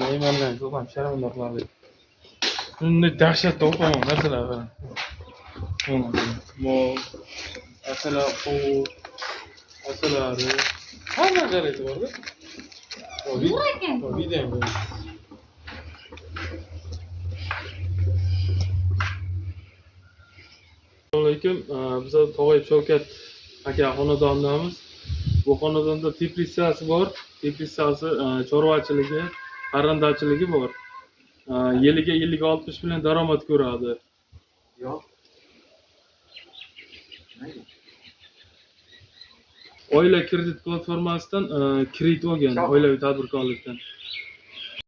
Neymandan ko'p ham sharmanda qiladi. Bunday dahshatda o'qimagan narsalar bor. Mol, asalar, qovur, asalari, hamma jarayeti bor-da. Video ham bor. Assalomu alaykum. Biz Tog'ay Shavkat aka xonadonidamiz. Bu xonadonda teplitsasi bor. Teplitsasi chorvachiligi, parrandachiligi bor. Yiliga 50-60 million daromad ko'radi. Yo'q. Oila kredit platformasidan kredit olgan, oilaviy tadbirkorlikdan.